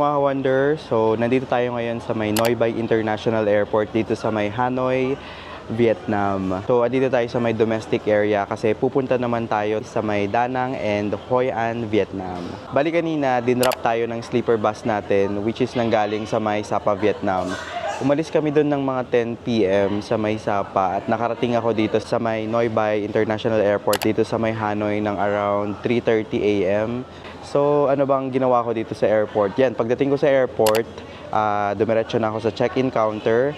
mga ka-wonder. So, nandito tayo ngayon sa may Noi Bai International Airport dito sa may Hanoi, Vietnam. So, andito tayo sa may domestic area kasi pupunta naman tayo sa may Da Nang and Hoi An, Vietnam. Bali kanina, dinrap tayo ng sleeper bus natin which is nanggaling sa may Sapa, Vietnam. Umalis kami doon ng mga 10 PM sa may Sapa at nakarating ako dito sa may Noi Bai International Airport dito sa may Hanoi ng around 3:30 AM. So, ano bang ginawa ko dito sa airport? Yan, pagdating ko sa airport, dumiretso na ako sa check-in counter.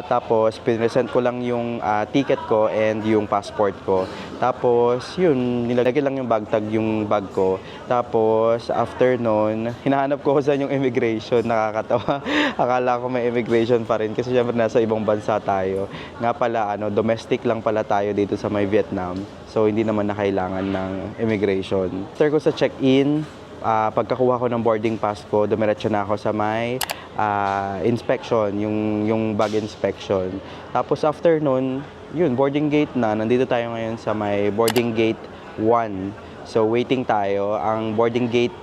Tapos, pinresent ko lang yung ticket ko and yung passport ko. Tapos, yun, nilagay lang yung bag tag yung bag ko. Tapos, after nun, hinahanap ko saan yung immigration. Nakakatawa. Akala ko may immigration pa rin kasi syempre nasa ibang bansa tayo. Nga pala, domestic lang pala tayo dito sa may Vietnam. So, hindi naman na kailangan ng immigration. After ko sa check-in, pagkakuha ko ng boarding pass ko, dumiretso na ako sa may inspection, yung bag inspection. Tapos after nun, yun, boarding gate na. Nandito tayo ngayon sa may boarding gate 1. So, waiting tayo. Ang boarding gate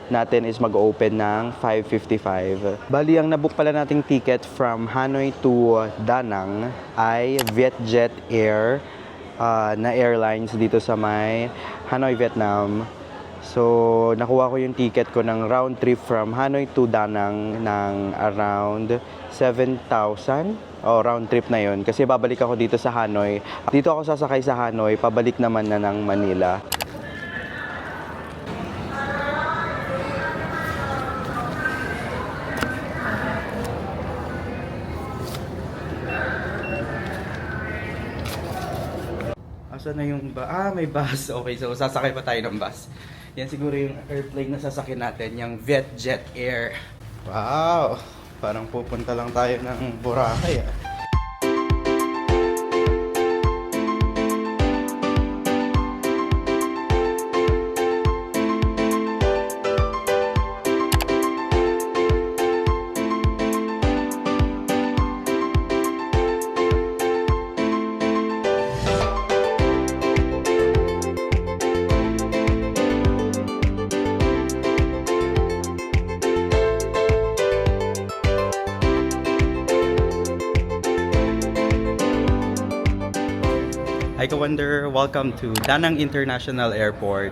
natin is mag-open ng 5:55. Bali, ang nabook pala nating ticket from Hanoi to Da Nang ay Vietjet Air na airlines dito sa may Hanoi, Vietnam. So, nakuha ko yung ticket ko ng round trip from Hanoi to Da Nang ng around 7,000. Round trip na yun. Kasi babalik ako dito sa Hanoi. Dito ako sasakay sa Hanoi, pabalik naman na ng Manila. Asa na yung may bus. Okay, so sasakay pa tayo ng bus. Yan siguro yung airplane na sasakyan natin, yung Vietjet Air. Wow! Parang pupunta lang tayo ng Boracay ah. Hi ka-wonder, welcome to Da Nang International Airport.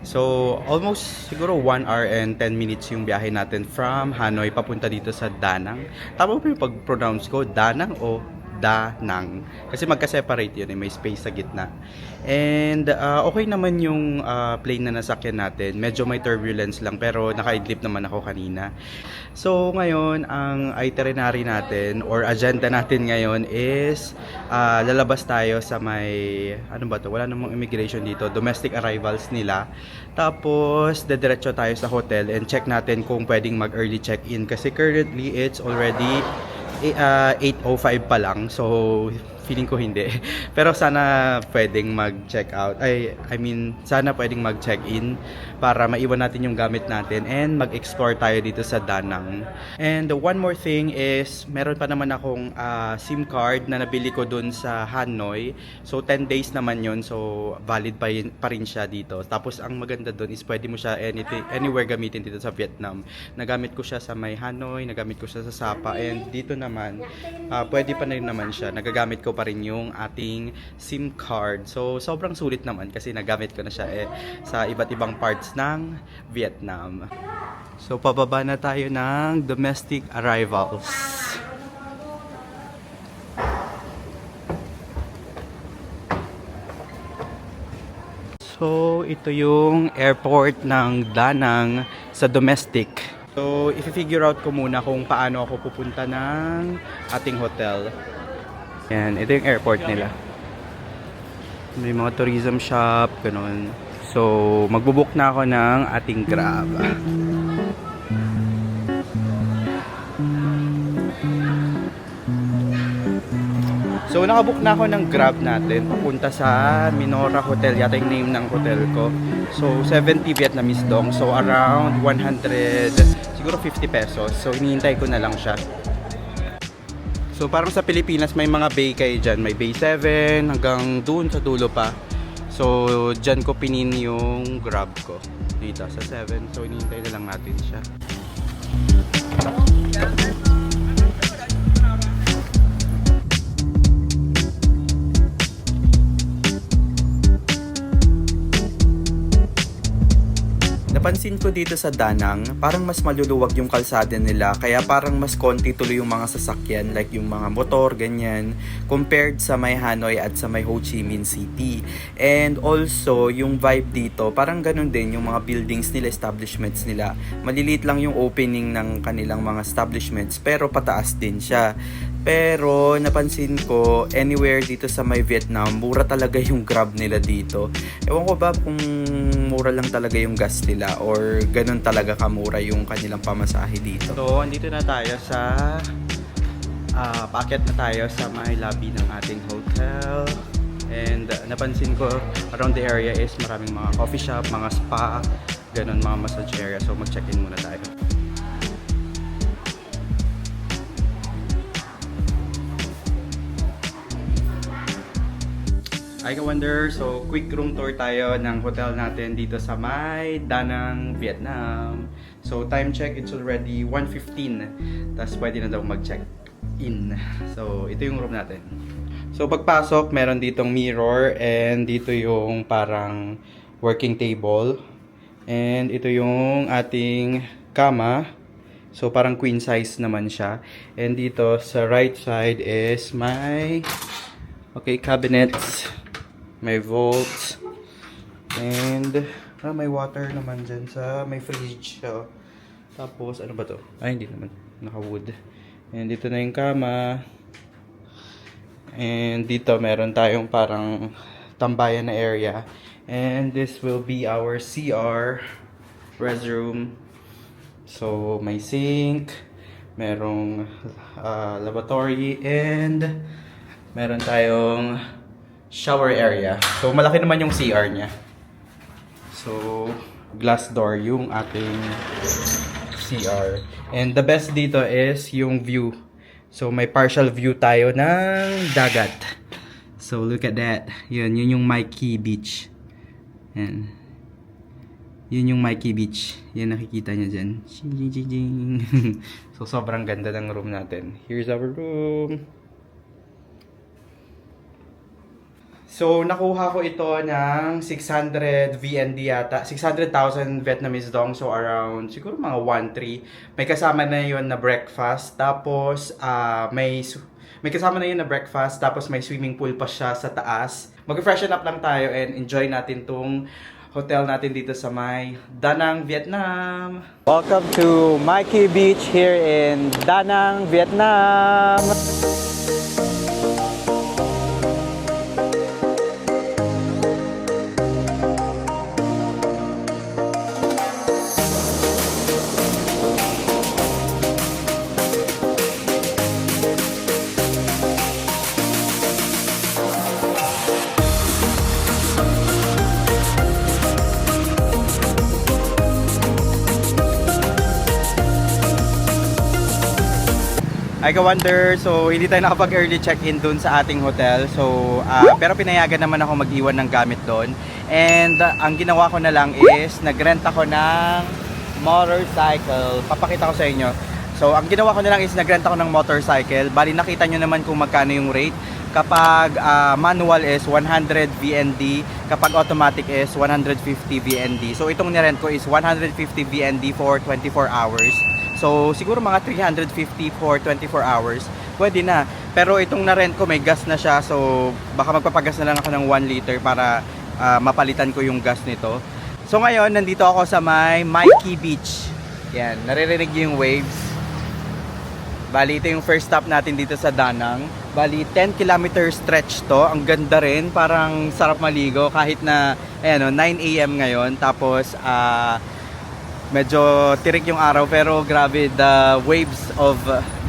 So, almost siguro 1 hour and 10 minutes yung biyahe natin from Hanoi papunta dito sa Da Nang. Tama ba yung pag-pronounce ko? Da Nang o Da Nang? Kasi magka-separate yun, may space sa gitna. And okay naman yung plane na nasakyan natin. Medyo may turbulence lang pero nakaidlip naman ako kanina. So ngayon, ang itinerary natin or agenda natin ngayon is lalabas tayo sa may, ano ba to? Wala namang immigration dito. Domestic arrivals nila. Tapos, dediretso tayo sa hotel and check natin kung pwedeng mag-early check-in. Kasi currently, it's already 8:05 pa lang. So, feeling ko hindi. Pero sana pwedeng mag-check out. Sana pwedeng mag-check-in para maiwan natin yung gamit natin and mag-explore tayo dito sa Da Nang. And one more thing is, meron pa naman akong SIM card na nabili ko dun sa Hanoi. So, 10 days naman yun. So, valid pa rin siya dito. Tapos, ang maganda dun is pwede mo siya anywhere gamitin dito sa Vietnam. Nagamit ko siya sa may Hanoi, nagamit ko siya sa Sapa, and dito naman, pwede pa rin naman siya. Nagagamit ko pa rin yung ating SIM card. So, sobrang sulit naman kasi nagamit ko na siya sa iba't ibang parts ng Vietnam. So, pababa na tayo ng domestic arrivals. So, ito yung airport ng Da Nang sa domestic. So, i-figure out ko muna kung paano ako pupunta ng ating hotel. Yan, ito yung airport nila. May mga tourism shop, ganun. So, magbubook na ako ng ating Grab. So, nakabook na ako ng Grab natin papunta sa Minora Hotel. Yata yung name ng hotel ko. So, 70 Vietnamese dong. So, around 100, siguro 50 pesos. So, hinihintay ko na lang siya. So parang sa Pilipinas may mga bay kayo dyan. May bay 7 hanggang dun sa dulo pa. So dyan ko pinin yung Grab ko dito sa 7. So hinihintay na lang natin siya. Napansin ko dito sa Danang, parang mas maluluwag yung kalsada nila, kaya parang mas konti tuloy yung mga sasakyan, like yung mga motor, ganyan, compared sa may Hanoi at sa may Ho Chi Minh City. And also, yung vibe dito, parang ganun din yung mga buildings nila, establishments nila. Maliliit lang yung opening ng kanilang mga establishments, pero pataas din siya. Pero napansin ko, anywhere dito sa may Vietnam, mura talaga yung Grab nila dito. Ewan ko ba kung mura lang talaga yung gas nila or ganun talaga kamura yung kanilang pamasahe dito. So, andito na tayo sa paakyat na tayo sa may lobby ng ating hotel. And napansin ko around the area is maraming mga coffee shop, mga spa, ganun, mga massage area. So, mag-check-in muna tayo. Hi ka-wonder! So, quick room tour tayo ng hotel natin dito sa may Danang, Vietnam. So, time check, it's already 1:15. Tapos, pwede na daw mag-check-in. So, ito yung room natin. So, pagpasok, meron ditong mirror and dito yung parang working table. And ito yung ating kama. So, parang queen size naman siya. And dito, sa right side is my cabinets. May vaults. And may water naman dyan sa may fridge. So, tapos, ano ba to? Ay, hindi naman. Naka-wood. And dito na yung kama. And dito, meron tayong parang tambayan na area. And this will be our CR restroom. So, may sink. Merong lavatory. And meron tayong shower area. So, malaki naman yung CR niya. So, glass door yung ating CR. And the best dito is yung view. So, may partial view tayo ng dagat. So, look at that. Yun yung Mai Kea Beach. Yan. Yun yung Mai Kea Beach. Yan, nakikita nyo dyan. So, sobrang ganda ng room natin. Here's our room. So, nakuha ko ito ng 600 VND yata. 600,000 Vietnamese dong. So, around siguro mga 1.3. May kasama na yun na breakfast. Tapos, may kasama na yun na breakfast. Tapos, may swimming pool pa siya sa taas. Mag-freshen up lang tayo and enjoy natin tong hotel natin dito sa may Danang, Vietnam. Welcome to Mai Kea Beach here in Danang, Vietnam. Ay ka-wonder, so hindi tayo nakapag-early check-in dun sa ating hotel. So, pero pinayagan naman ako mag-iwan ng gamit doon. And ang ginawa ko na lang is nag-rent ako ng motorcycle. Papakita ko sa inyo. So, ang ginawa ko na lang is nag-rent ako ng motorcycle. Bali, nakita nyo naman kung magkano yung rate. Kapag manual is 100 VND, kapag automatic is 150 VND. So, itong nirent ko is 150 VND for 24 hours. So, siguro mga 350 for 24 hours. Pwede na. Pero itong na-rent ko, may gas na siya. So, baka magpapagas na lang ako ng 1 liter para mapalitan ko yung gas nito. So, ngayon, nandito ako sa may Mai Kea Beach. Yan, naririnig yung waves. Bali, ito yung first stop natin dito sa Danang. Bali, 10 kilometer stretch to. Ang ganda rin. Parang sarap maligo kahit na, ayan, 9 AM ngayon. Tapos, medyo tirik yung araw pero grabe, the waves of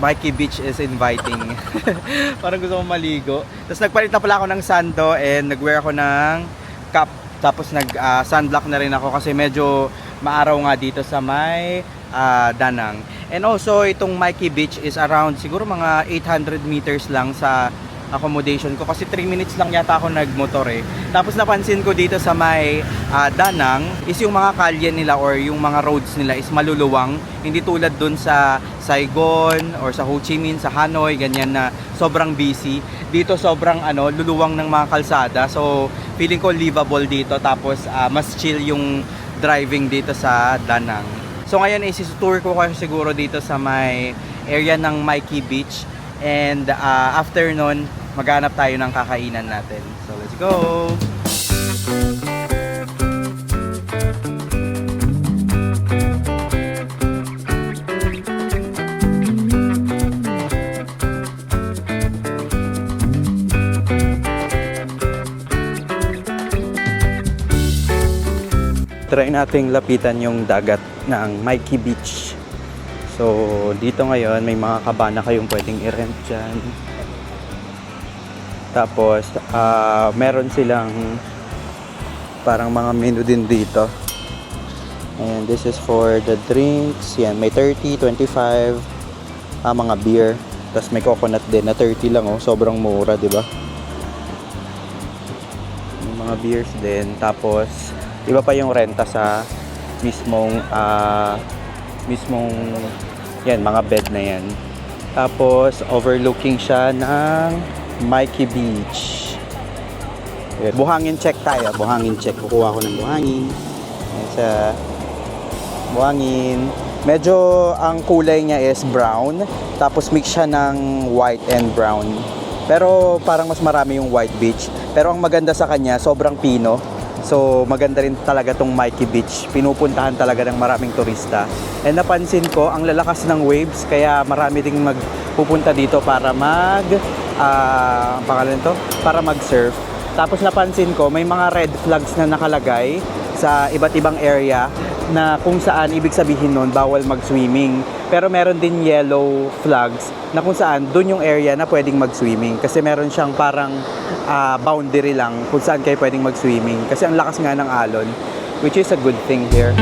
Mai Kea Beach is inviting. Parang gusto ko maligo. Tapos nagpalit na pala ako ng sando and nagwear ako ng cap. Tapos sunblock na rin ako kasi medyo maaraw nga dito sa may Danang. And also itong Mai Kea Beach is around siguro mga 800 meters lang sa accommodation ko kasi 3 minutes lang yata ako nagmotor eh. Tapos napansin ko dito sa may Danang is yung mga kalye nila or yung mga roads nila is maluluwang, hindi tulad dun sa Saigon or sa Ho Chi Minh, sa Hanoi, ganyan na sobrang busy. Dito sobrang luluwang ng mga kalsada. So feeling ko livable dito, tapos mas chill yung driving dito sa Danang. So ngayon isi-tour ko kayo siguro dito sa may area ng Mikey Beach, and after nun maghanap tayo ng kakainan natin. So let's go! Try nating lapitan yung dagat ng Mikey Beach. So, dito ngayon may mga kabana kayong pwedeng i-rent dyan. Tapos, meron silang parang mga menu din dito. And this is for the drinks. Yan, may 30, 25, mga beer. Tapos may coconut din na 30 lang, oh. Sobrang mura, di ba? May mga beers din. Tapos, iba pa yung renta sa mismong yan, mga bed na yan. Tapos overlooking siya ng Mikey Beach. Buhangin check tayo. Buhangin check. Kukuha ko ng buhangin. Yan sa buhangin. Medyo ang kulay niya is brown. Tapos mix siya ng white and brown. Pero parang mas marami yung white beach. Pero ang maganda sa kanya, sobrang pino. So maganda rin talaga tong Mikey Beach. Pinupuntahan talaga ng maraming turista. And napansin ko, ang lalakas ng waves, kaya marami ding magpupunta dito para para mag-surf. Tapos napansin ko, may mga red flags na nakalagay sa iba't ibang area na kung saan ibig sabihin nun bawal mag-swimming. Pero meron din yellow flags na kung saan dun yung area na pwedeng mag-swimming. Kasi meron siyang parang boundary lang kung saan kayo pwedeng mag-swimming. Kasi ang lakas nga ng alon, which is a good thing here.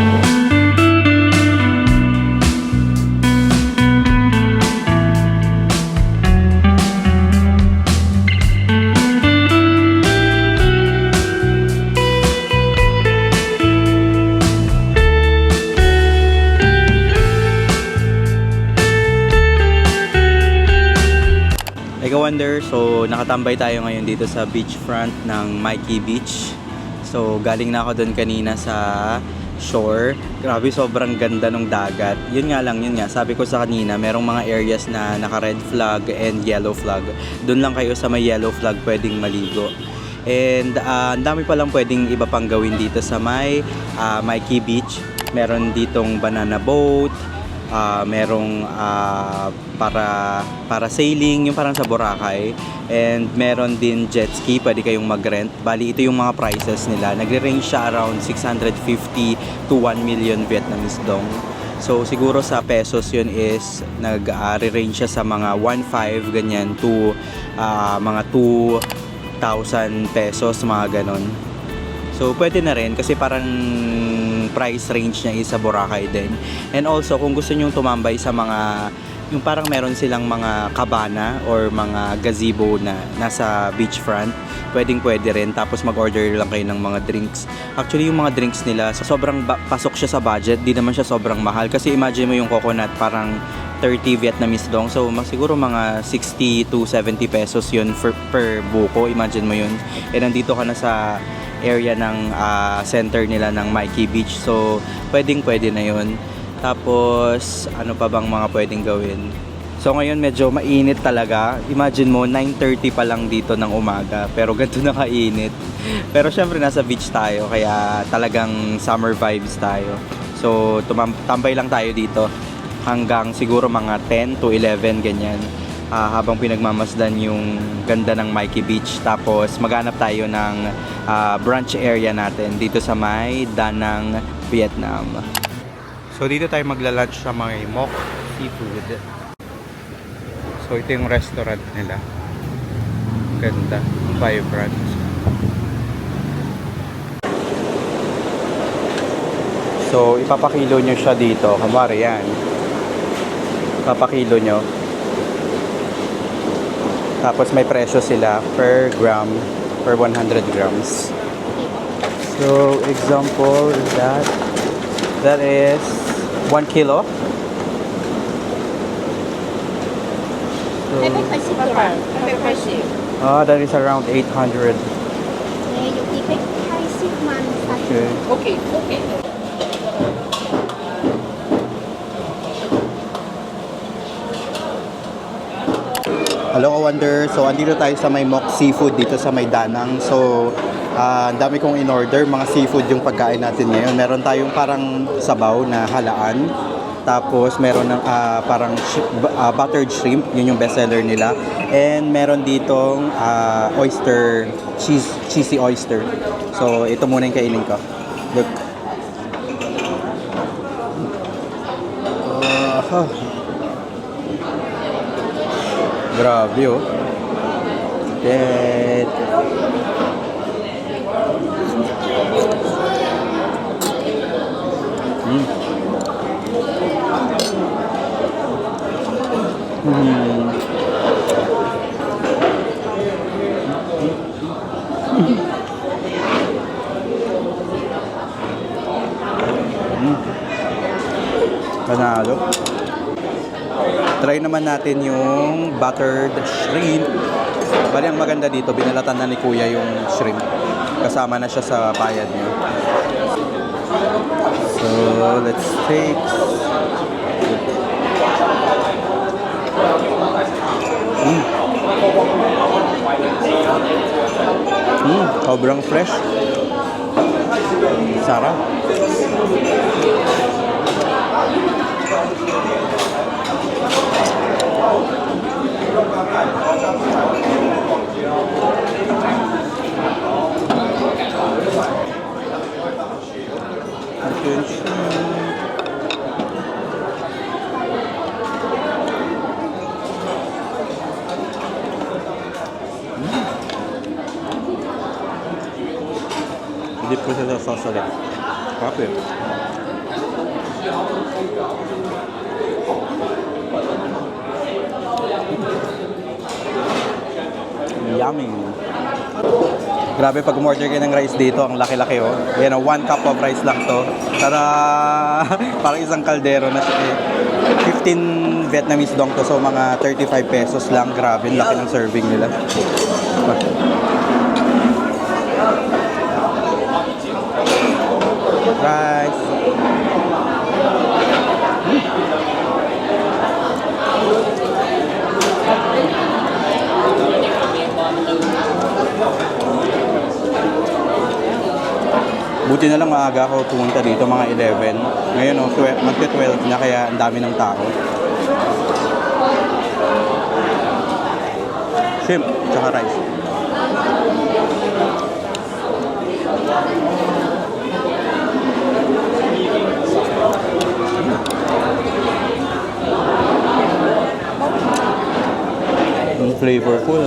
Wonder, so nakatambay tayo ngayon dito sa beachfront ng Mikey Beach. So galing na ako doon kanina sa shore. Grabe, sobrang ganda ng dagat. Yun nga, sabi ko sa kanina, merong mga areas na naka red flag and yellow flag. Doon lang kayo sa may yellow flag pwedeng maligo. And ang dami pa lang pwedeng iba pang gawin dito sa may Mikey Beach. Meron ditong banana boat, merong para sailing, yung parang sa Boracay, and meron din jet ski, pwede kayong mag-rent. Bali, ito yung mga prices nila. Nagre-range siya around 650 to 1 million Vietnamese dong. So siguro sa pesos yun is nag-range siya sa mga 1.5 ganyan to mga 2,000 pesos, mga ganon. So pwede na rin kasi parang price range niya is sa Boracay din. And also kung gusto niyo tumambay sa mga yung parang meron silang mga cabana or mga gazebo na nasa beachfront, pwede rin. Tapos mag-order lang kayo ng mga drinks. Actually yung mga drinks nila sobrang pasok siya sa budget, di naman siya sobrang mahal kasi imagine mo yung coconut parang 30 Vietnamese dong. So siguro mga 60 to 70 pesos yun per buko, imagine mo yun. And nandito ka na sa area ng center nila ng Mikey Beach. So pwede na yun. Tapos ano pa bang mga pwedeng gawin? So ngayon medyo mainit talaga. Imagine mo 9:30 pa lang dito ng umaga, pero ganito na kainit. Pero syempre nasa beach tayo kaya talagang summer vibes tayo. So tambay lang tayo dito hanggang siguro mga 10 to 11 ganyan. Habang pinagmamasdan yung ganda ng Mikey Beach. Tapos maghanap tayo ng brunch area natin dito sa may Danang, Vietnam. So dito tayo magla-lunch sa may Moc Seafood. So ito yung restaurant nila. Ganda, vibrant. So ipapakilo nyo siya dito. Kamari yan. Ipapakilo nyo. Tapos may presyo sila per gram, per 100 grams. So, example is that is 1 kilo. So, that is around 800. Okay. Okay, okay. Hello, Wonder. So, andito tayo sa may Mok Seafood dito sa may Danang. So, ang dami kong in-order. Mga seafood yung pagkain natin ngayon. Meron tayong parang sabaw na halaan. Tapos, meron ng parang buttered shrimp. Yun yung bestseller nila. And meron ditong oyster, cheesy oyster. So, ito muna yung kainin ko. Look. Grabe oh. Then, panalo. Try naman natin yung buttered shrimp. Bali, ang maganda dito, binalatan na ni Kuya yung shrimp. Kasama na siya sa bayad niya. So, let's take... Sobrang fresh. Sarap. Dip ko siya sa sauce ulit. Kape. Yummy. Grabe pag umorder kayo ng rice dito, ang laki-laki oh. Yan oh, 1 cup of rice lang to. Tara, parang isang kaldero na siya eh. 15 Vietnamese dong to, so mga 35 pesos lang. Grabe, ang laki ng serving nila. Rice. Buti na lang maaga ako pumunta dito, mga 11. Ngayon, magte-12 na, kaya ang dami ng tao. Shrimp, tsaka rice. Flavorful.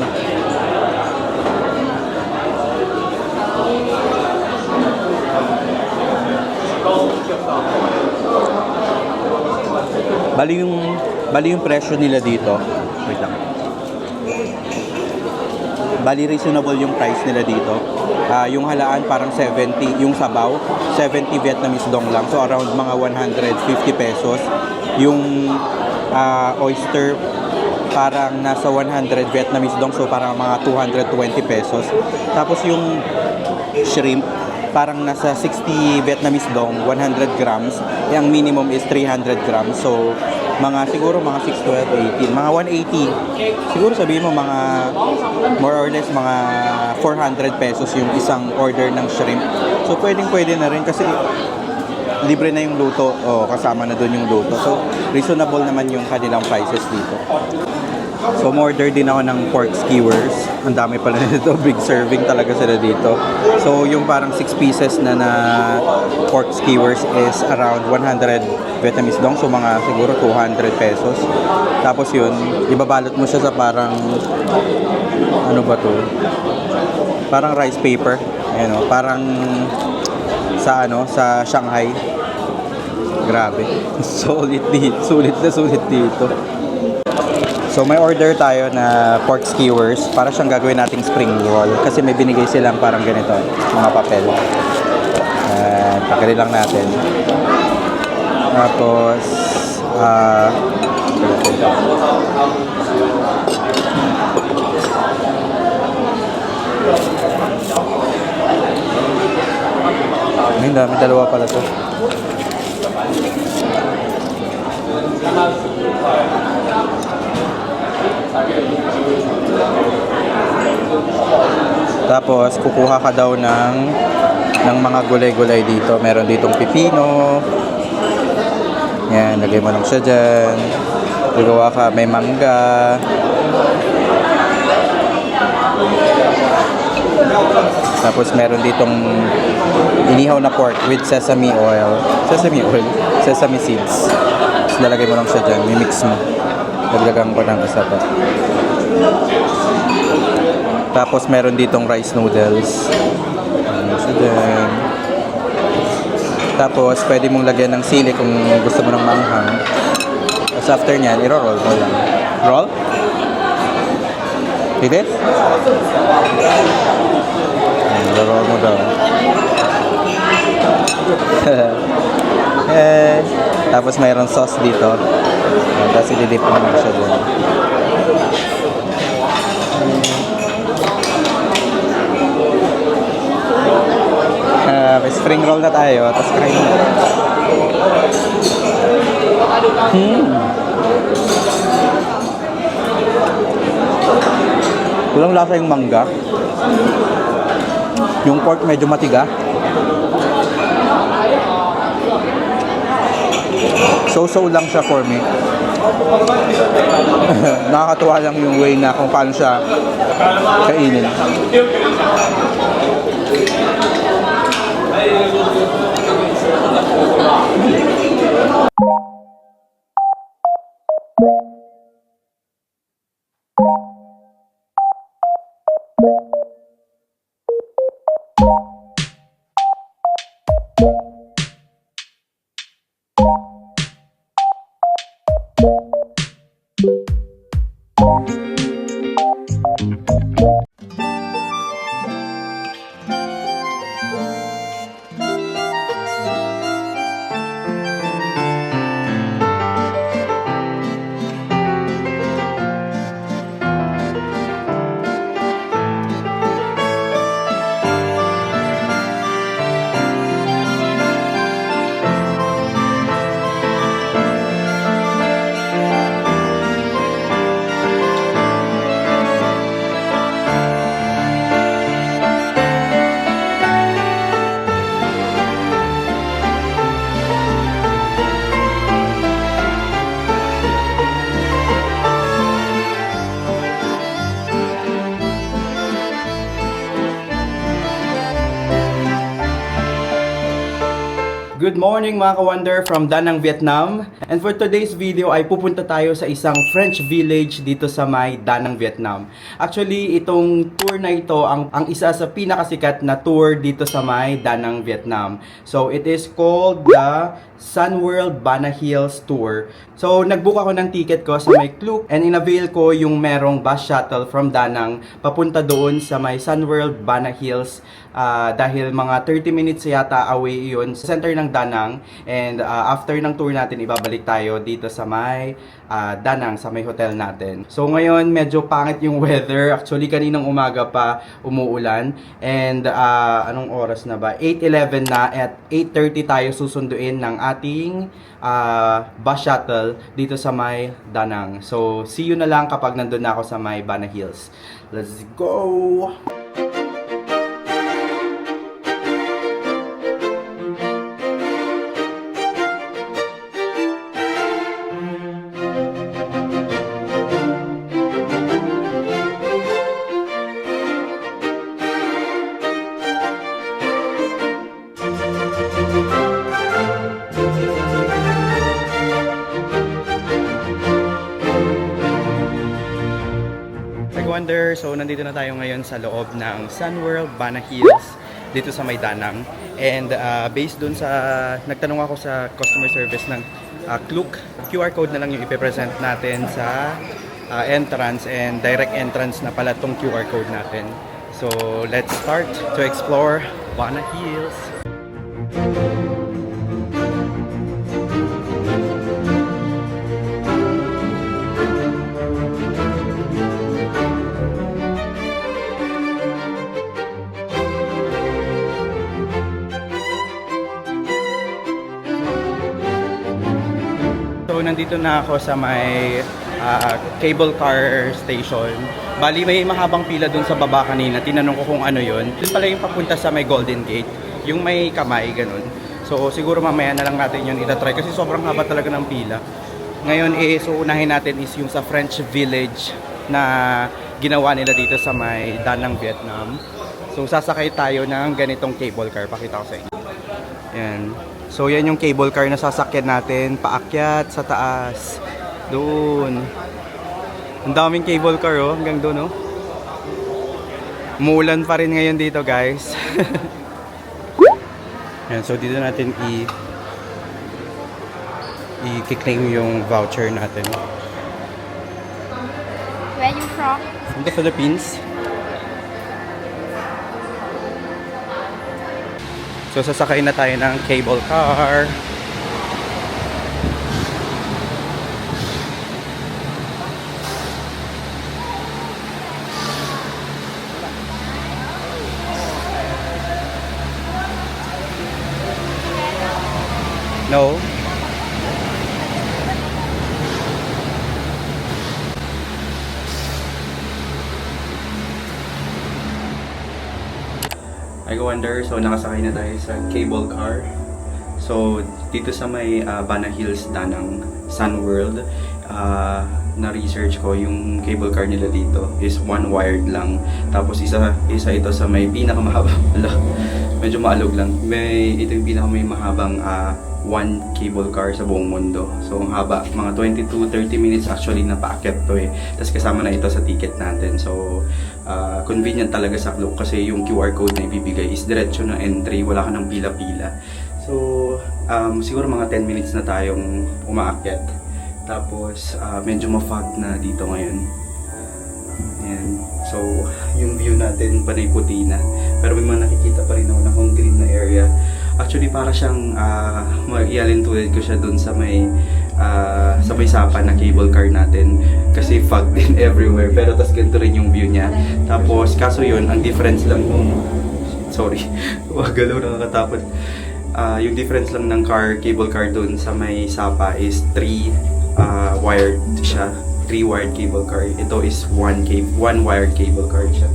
Bali yung presyo nila dito. Wait lang. Bali reasonable yung price nila dito. Yung halaan parang 70, yung sabaw 70 Vietnamese dong lang. So around mga 150 pesos. Yung oyster parang nasa 100 Vietnamese dong, so parang mga 220 pesos. Tapos yung shrimp parang nasa 60 Vietnamese dong, 100 grams. Ang minimum is 300 grams. So mga siguro mga 6, 12, 18, mga 180. Siguro sabihin mo mga more or less mga 400 pesos yung isang order ng shrimp. So pwedeng-pwede na rin kasi libre na yung luto, kasama na doon yung luto. So reasonable naman yung kanilang prices dito. So order din ako ng pork skewers. Ang dami pala nito, big serving talaga sila dito. So yung parang 6 pieces na pork skewers is around 100 Vietnamese dong, so mga siguro 200 pesos. Tapos yun, ibabalot mo siya sa parang ano ba to? Parang rice paper, ayan, parang sa Shanghai. Grabe. Sulit dito. So may order tayo na pork skewers para siyang gagawin nating spring roll kasi may binigay silang parang ganito, mga papel. Pakili lang natin. Tapos ay, dami, dalawa pala to. Tapos kukuha ka daw ng mga gulay-gulay dito. Meron ditong pipino. Yan, lagay mo lang siya dyan. Gagawa ka, may mangga. Tapos meron ditong inihaw na pork with sesame oil. Sesame seeds. Tapos lalagay mo lang siya dyan, mimix mo. Dagdagan ko ng isa pa. Tapos meron ditong rice noodles. Ano siya dyan. Tapos pwede mong lagyan ng sili kung gusto mo ng manghang. Tapos after nyan, iro-roll mo lang. Roll? Pwede? Iro-roll mo daw. Tapos mayroon sauce dito. Tapos i-dip mo naman siya dyan. May spring roll na tayo. Tapos kain na. Walang lasa yung mangga. Yung pork medyo matiga. So lang siya for me. Nakakatuwa lang yung way na kung paano siya kainin. Good morning mga ka-wonder from Da Nang, Vietnam. And for today's video ay pupunta tayo sa isang French village dito sa may Da Nang, Vietnam. Actually, itong tour na ito ang isa sa pinakasikat na tour dito sa may Da Nang, Vietnam. So it is called the Sun World Bana Hills Tour. So nag-book ako ng ticket ko sa may Klook and in-avail ko yung merong bus shuttle from Da Nang papunta doon sa may Sun World Bana Hills. Dahil mga 30 minutes yata away yun sa center ng Da Nang. And after ng tour natin, ibabalik tayo dito sa may Da Nang, sa may hotel natin. So ngayon, medyo pangit yung weather. Actually, kaninang umaga pa umuulan. And anong oras na ba? 8:11 na at 8:30 tayo susunduin ng ating bus shuttle dito sa may Da Nang. So, see you na lang kapag nandun na ako sa may Bana Hills. Let's go! Wonder, so nandito na tayo ngayon sa loob ng Sun World Bana Hills dito sa may Da Nang. And based dun sa nagtanong ako sa customer service ng Klook, QR code na lang yung ipipresent natin sa entrance, and direct entrance na pala tong QR code natin. So let's start to explore Bana Hills. So nandito na ako sa may cable car station. Bali may mahabang pila dun sa baba kanina. Tinanong ko kung ano yun. Yun pala yung papunta sa may Golden Gate. Yung may kamay, ganun. So siguro mamaya na lang natin yun itatry kasi sobrang haba talaga ng pila. Ngayon so unahin natin is yung sa French Village na ginawa nila dito sa may Danang, Vietnam. So sasakay tayo ng ganitong cable car. Pakita ko sa inyo. Yan. So yan yung cable car na sasakyan natin paakyat sa taas. Doon. Ang daming cable car oh, hanggang doon oh. Umuulan pa rin ngayon dito, guys. Yan, so dito natin i-claim yung voucher natin. Where you from? From the Philippines. So sasakay na tayo ng cable car. No. I wonder, so nakasakay na tayo sa cable car. So dito sa may Bana Hills, Danang, Sun World, na-research ko yung cable car nila dito is one wired lang. Tapos isa ito sa may pinakamahaba. Medyo maalog lang. Ito yung may mahabang one cable car sa buong mundo. So ang haba, mga 20 to 30 minutes actually na paakyat to eh. Tapos kasama na ito sa ticket natin. So convenient talaga sa Klook kasi yung QR code na ibibigay is diretso na entry, wala ka ng pila-pila. So siguro mga 10 minutes na tayong umaakyat. Tapos medyo ma-fog na dito ngayon. Ayan. So yung view natin panay puti na. Pero may mga nakikita pa rin ako na kung green na area. Actually para siyang ialin tulad ko siya dun sa may sapa na cable car natin kasi fog din everywhere pero tas ganito rin yung view niya. Tapos kaso yun ang difference lang kung sorry wagalaw nakakatakot. Yung difference lang ng cable car dun sa may sapa is 3 wired siya, 3 wired cable car. Ito is 1 wired cable car siya.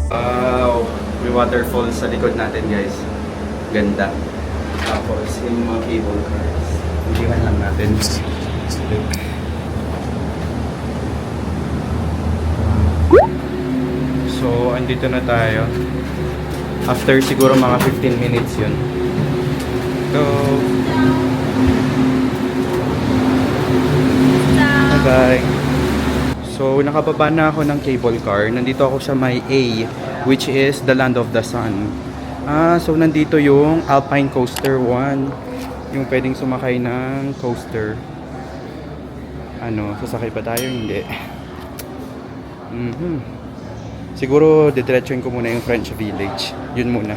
Wow! May waterfall sa likod natin, guys. Ganda. Tapos, yung mga cable cars. Hindihan lang natin. So, andito na tayo. After siguro mga 15 minutes yun. So, bye-bye! So, nakababa na ako ng cable car. Nandito ako sa may A, which is the Land of the Sun. So nandito yung Alpine Coaster 1. Yung pwedeng sumakay ng coaster. Sasakay pa tayo? Hindi. Siguro, didiretsuin ko muna yung French Village. Yun muna.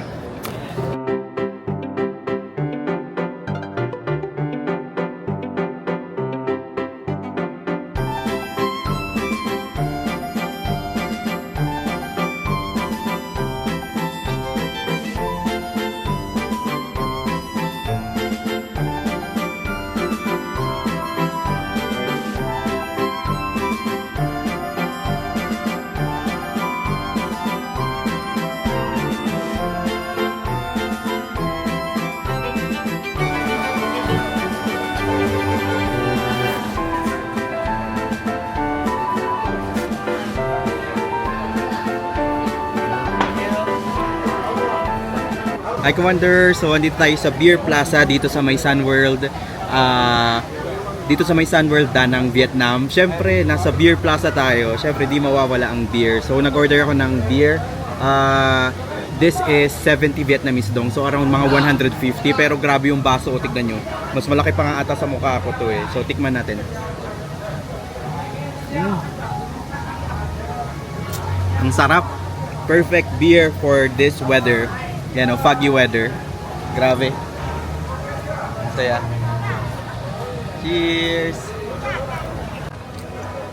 I Commander, so andito tayo sa Beer Plaza dito sa may Sun World. Dito sa may Sun World, Danang, Vietnam. Syempre, nasa Beer Plaza tayo. Syempre, di mawawala ang beer. So, nag-order ako ng beer. This is 70 Vietnamese dong. So around mga 150. Pero grabe yung baso. O, tignan nyo. Mas malaki pa nga ata sa mukha ko to eh. So tikman natin. Ang sarap. Perfect beer for this weather. Yan o, foggy weather. Grabe. Saya. Cheers!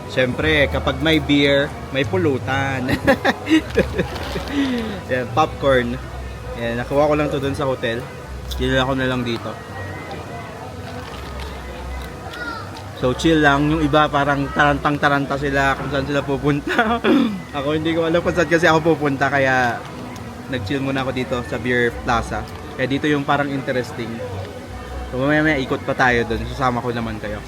Siyempre, kapag may beer, may pulutan. Yan, popcorn. Yan, nakuha ko lang to dun sa hotel. Dinala ko na lang dito. So chill lang, yung iba parang tarantang-taranta sila kung saan sila pupunta. Ako hindi ko alam kung saan kasi ako pupunta, kaya nag-chill muna ako dito sa Beer Plaza. Kaya dito yung parang interesting. So mamaya ikot pa tayo doon, susama ko naman kayo.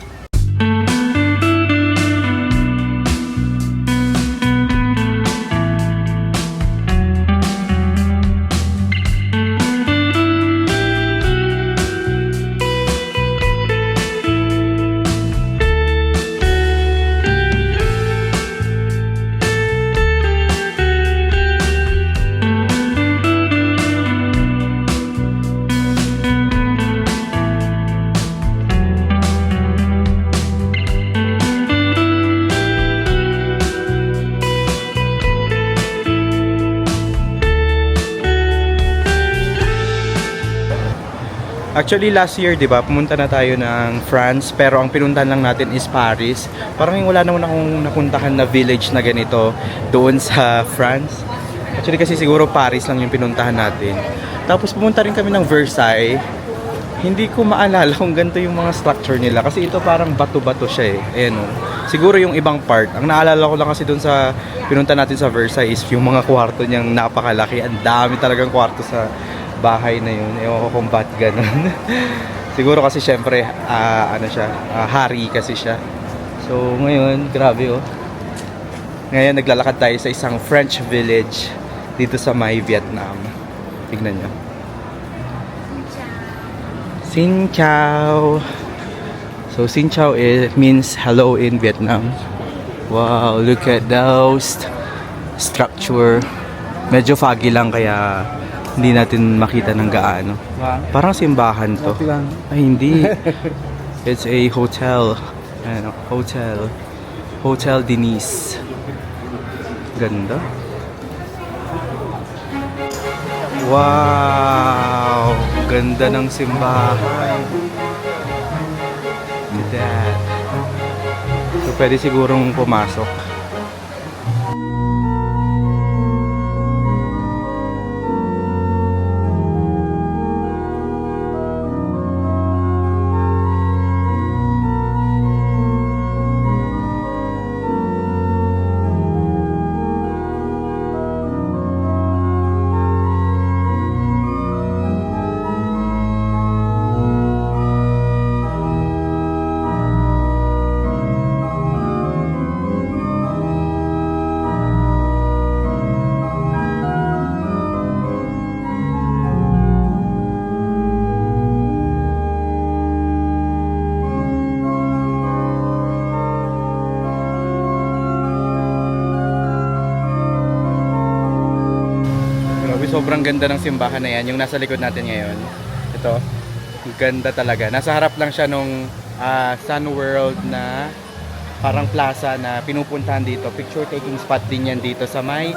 Actually last year, 'di ba, pumunta na tayo ng France, pero ang pinuntahan lang natin is Paris. Parang wala naman akong napuntahan na village na ganito doon sa France. Actually kasi siguro Paris lang yung pinuntahan natin. Tapos pumunta rin kami ng Versailles. Hindi ko maalala kung ganito yung mga structure nila kasi ito parang bato-bato siya eh. Ayan, siguro yung ibang part. Ang naalala ko lang kasi doon sa pinunta natin sa Versailles is yung mga kwarto niyang napakalaki. Ang dami talagang kwarto sa bahay na yun. Ewan ko kung ba't ganun. Siguro kasi syempre ano siya, hari kasi siya. So ngayon, grabe oh. Ngayon naglalakad tayo sa isang French village dito sa may Vietnam. Tignan nyo. Xin chào. So Xin chào means hello in Vietnam. Wow, look at those structure. Medyo foggy lang kaya hindi natin makita ng gaano. Parang simbahan to. Ay, hindi. It's a hotel. Ano, hotel. Hotel Denise. Ganda. Wow! Ganda ng simbahan. Look at that. So, pwede sigurong pumasok. Sobrang ganda ng simbahan na yan, yung nasa likod natin ngayon. Ito, ganda talaga. Nasa harap lang siya nung Sun World na parang plaza na pinupuntahan dito. Picture taking spot din yan dito sa may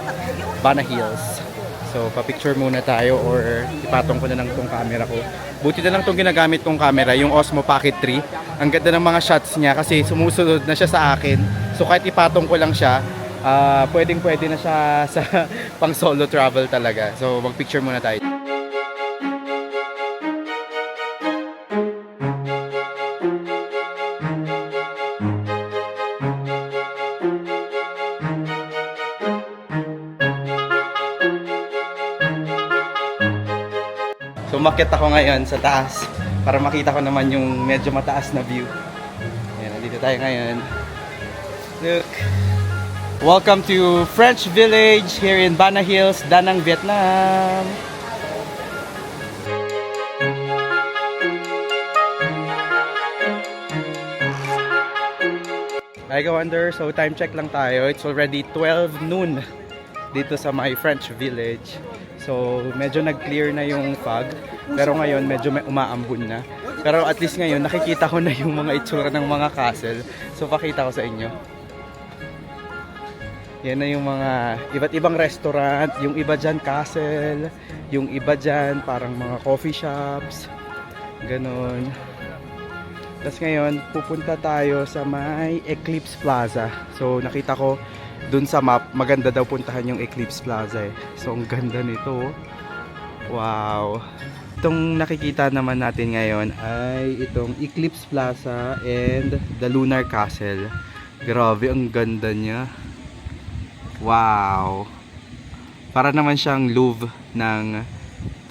Bana Hills. So, pa-picture muna tayo or ipatong ko na lang tong camera ko. Buti na lang tong ginagamit kong camera, yung Osmo Pocket 3. Ang ganda ng mga shots niya kasi sumusunod na siya sa akin. So, kahit ipatong ko lang siya, pwedeng-pwede na siya sa pang solo travel talaga. So, mag-picture muna tayo. So, umakyat ako ngayon sa taas para makita ko naman yung medyo mataas na view. Ayan, nandito tayo ngayon. Look! Welcome to French Village here in Bana Hills, Da Nang, Vietnam. Hi Wonder, so time check lang tayo. It's already 12 noon dito sa my French Village. So, medyo nag-clear na yung fog. Pero ngayon, medyo may umaambon na. Pero at least ngayon, nakikita ko na yung mga itsura ng mga castle. So, pakita ko sa inyo. Yan na yung mga iba't ibang restaurant. Yung iba dyan, castle. Yung iba dyan, parang mga coffee shops. Ganon. Tapos ngayon, pupunta tayo sa may Eclipse Plaza. So, nakita ko dun sa map, maganda daw puntahan yung Eclipse Plaza eh. So, ang ganda nito. Wow. Itong nakikita naman natin ngayon ay itong Eclipse Plaza and the Lunar Castle. Grabe, ang ganda niya. Wow. Para naman siyang Louvre ng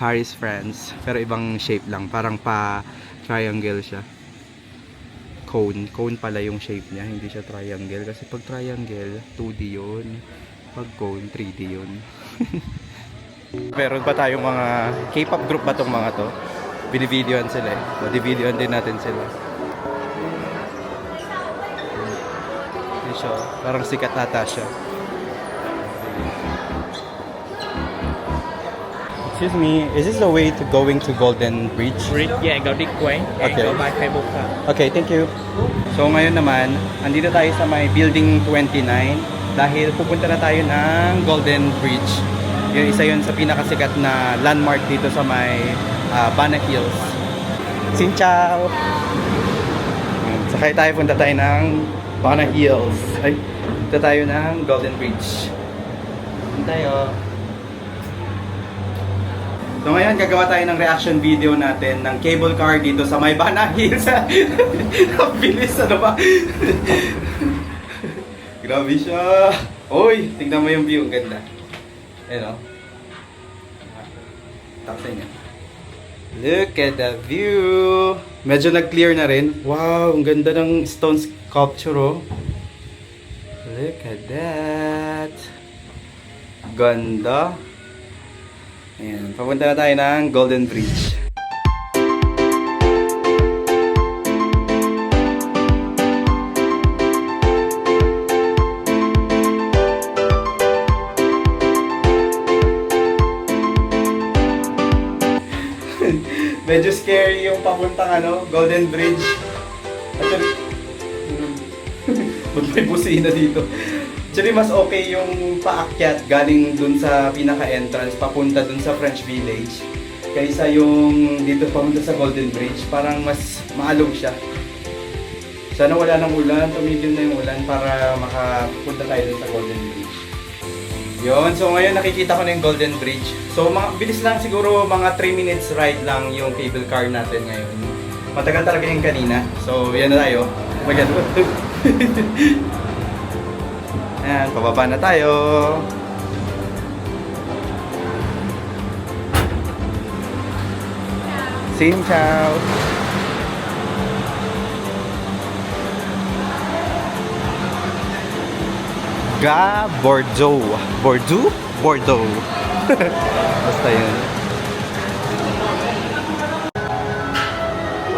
Paris, France. Pero ibang shape lang. Parang pa-triangle siya. Cone pala yung shape niya. Hindi siya triangle. Kasi pag triangle, 2D yun. Pag cone, 3D yun. Meron pa tayong mga K-pop group ba tong mga to? Binivideoan sila eh. So, divideoan din natin sila. Yun siya. Parang sikat ata siya. Excuse me, is this the way to going to Golden Bridge? Yeah, go this way and Okay. go by cable car. Okay, thank you. So ngayon naman, andito tayo sa may Building 29 dahil pupunta na tayo ng Golden Bridge. Yung isa yun sa pinakasikat na landmark dito sa may Bana Hills. Xin chào! Sakay tayo, punta tayo ng Bana Hills. Ay, punta tayo ng Golden Bridge. Punta tayo. So ngayon, gagawa tayo ng reaction video natin ng cable car dito sa may Bana Hills. Ang bilis, ano ba? Grabe siya. Uy, tignan mo yung view. Ang ganda. Ayan o. Tapos niya. Look at the view. Medyo nag-clear na rin. Wow, ang ganda ng stone sculpture oh. Look at that. Ganda. Ayan, papunta na tayo ng Golden Bridge. Medyo scary yung papuntang Golden Bridge. Actually, ba't may busina dito? Actually, mas okay yung paakyat galing dun sa pinaka-entrance papunta dun sa French Village kaysa yung dito papunta sa Golden Bridge. Parang mas maalog siya. Sana wala nang ulan, tumigil na yung ulan para makapunta tayo dun sa Golden Bridge. Yun, so ngayon nakikita ko na yung Golden Bridge. So bilis lang siguro, mga 3 minutes ride lang yung cable car natin ngayon. Matagal talaga yung kanina. So yan na tayo. Oh my God. Ayan, pababa na tayo. Xin chào. Ga Bordeaux. Bordeaux? Bordeaux. Basta yun.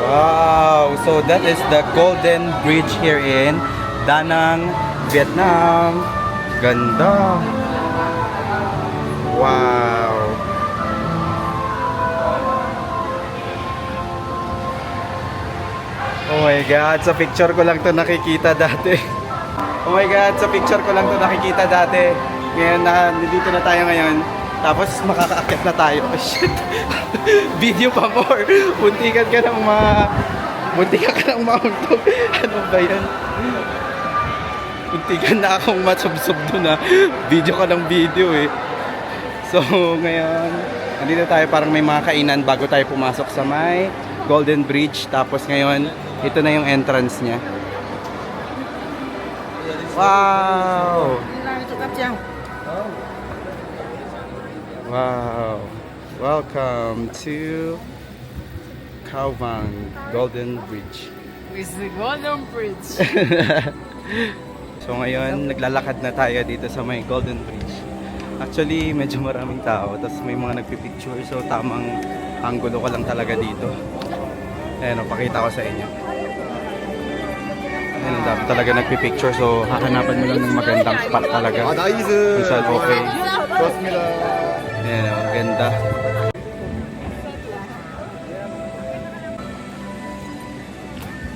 Wow! So that is the Golden Bridge here in Da Nang, Vietnam. Ganda. Wow. Oh my God, sa picture ko lang 'to nakikita dati. Oh my God, sa picture ko lang 'to nakikita dati. Ngayon nandito na tayo ngayon. Tapos makakaakyat na tayo. Oh, shit. Video pa more. Muntikan ka ng mauntog. Ano ba 'yan? Muntikan na akong matsubsob doon na video ka ng video eh. So ngayon, nandito tayo, parang may mga kainan bago tayo pumasok sa may Golden Bridge. Tapos ngayon, ito na yung entrance niya. Wow! Wow! Welcome to Khao Vang Golden Bridge. It's the Golden Bridge. So ngayon, naglalakad na tayo dito sa may Golden Bridge. Actually, medyo maraming tao. Tapos may mga nagpipicture. So tamang anggulo ko lang talaga dito. Ayan, pakita ko sa inyo. Ayan, ang dami talaga nagpipicture. So hahanapan mo lang ng magandang spot talaga. Kung saan okay. Ayan, ang ganda.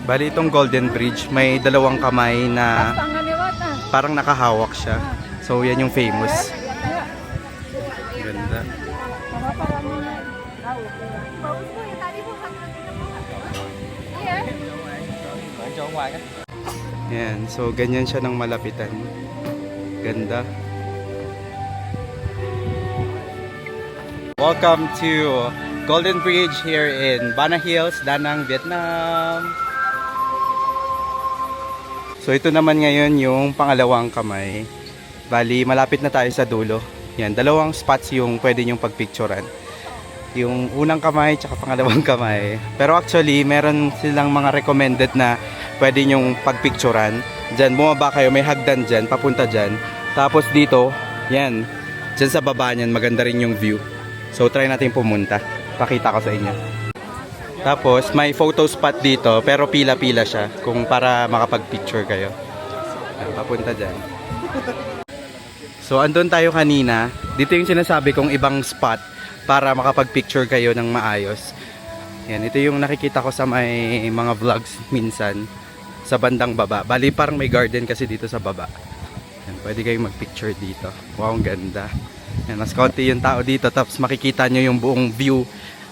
Bali itong Golden Bridge, may dalawang kamay na parang nakahawak siya. So yan yung famous. Ganda. Yan, so ganyan siya ng malapitan. Ganda. Welcome to Golden Bridge here in Bana Hills, Da Nang, Vietnam. So ito naman ngayon yung pangalawang kamay. Bali, malapit na tayo sa dulo. Yan, dalawang spots yung pwede nyong pagpicturean. Yung unang kamay tsaka pangalawang kamay. Pero actually, meron silang mga recommended na pwede nyong pagpicturean. Diyan, bumaba kayo, may hagdan dyan, papunta dyan. Tapos dito, yan, dyan sa baba niyan, maganda rin yung view. So try natin pumunta. Pakita ko sa inyo. Tapos may photo spot dito pero pila-pila siya kung para makapag-picture kayo. Yan, papunta dyan. So andun tayo kanina. Dito yung sinasabi kong ibang spot para makapag-picture kayo ng maayos. Yan, ito yung nakikita ko sa may mga vlogs minsan sa bandang baba. Bali parang may garden kasi dito sa baba. Yan, pwede kayong mag-picture dito. Wow, ang ganda. Yan, mas konti yung tao dito tapos makikita nyo yung buong view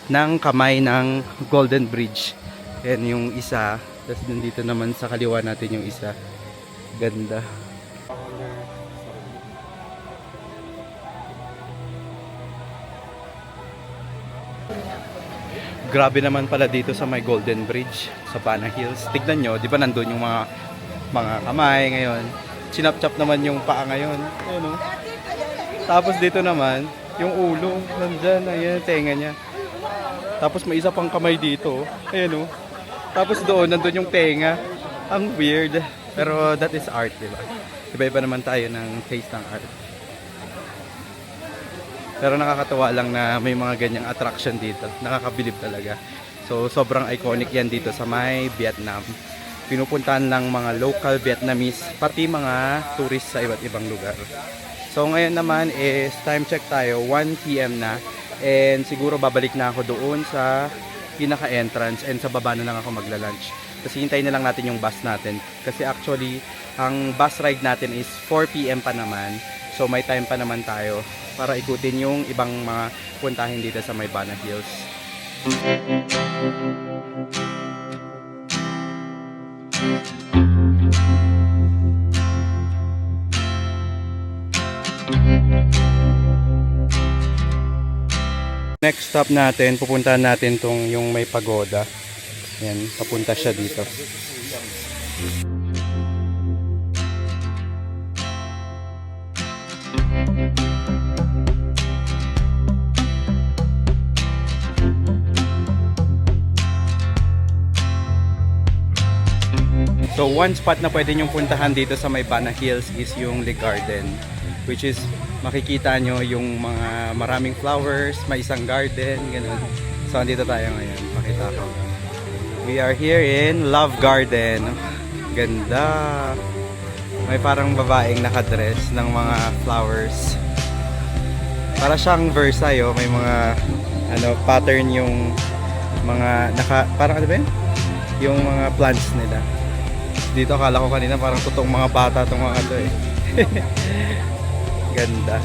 ng kamay ng Golden Bridge. Yan yung isa. Tapos dito naman sa kaliwa natin yung isa. Ganda. Grabe naman pala dito sa may Golden Bridge sa Bana Hills. Tignan nyo, di ba nandun yung mga kamay ngayon. Chinap-chap naman yung paa ngayon. Ayun, oh. Tapos dito naman, yung ulo, nandyan, ayan, tenga niya. Tapos may isa pang kamay dito, ayan o. Tapos doon, nandun yung tenga. Ang weird. Pero that is art, diba? Iba-iba naman tayo ng taste ng art. Pero nakakatawa lang na may mga ganyang attraction dito. Nakakabilib talaga. So, sobrang iconic yan dito sa may Vietnam. Pinupuntahan lang mga local Vietnamese, pati mga tourist sa iba't ibang lugar. So ngayon naman is time check tayo, 1 PM na. And siguro babalik na ako doon sa pinaka-entrance and sa baba na lang ako magla-lunch. Kasi hintayin na lang natin yung bus natin. Kasi actually, ang bus ride natin is 4 PM pa naman. So may time pa naman tayo para ikutin yung ibang mga puntahin dito sa may Bana Hills. Next stop natin, pupuntahan natin tong yung may pagoda. Yan, papunta siya dito. So one spot na pwede nyong puntahan dito sa may Bana Hills is yung Le Garden, which is makikita nyo yung mga maraming flowers, may isang garden, ganun. So andito tayo ngayon, pakita ko. We are here in Love Garden. Ganda. May parang babaeng nakadress ng mga flowers. Para siyang Versailles, oh. May mga pattern yung mga parang ano ba yun? Yung mga plants nila. Dito akala ko kanina parang totoong mga bata itong mga ito eh. Ganda.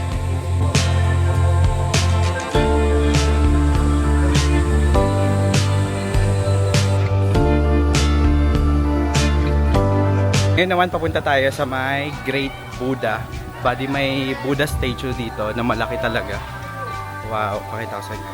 Ngayon naman papunta tayo sa may Great Buddha. Bali may Buddha statue dito na malaki talaga. Wow, pakita ko sa inyo.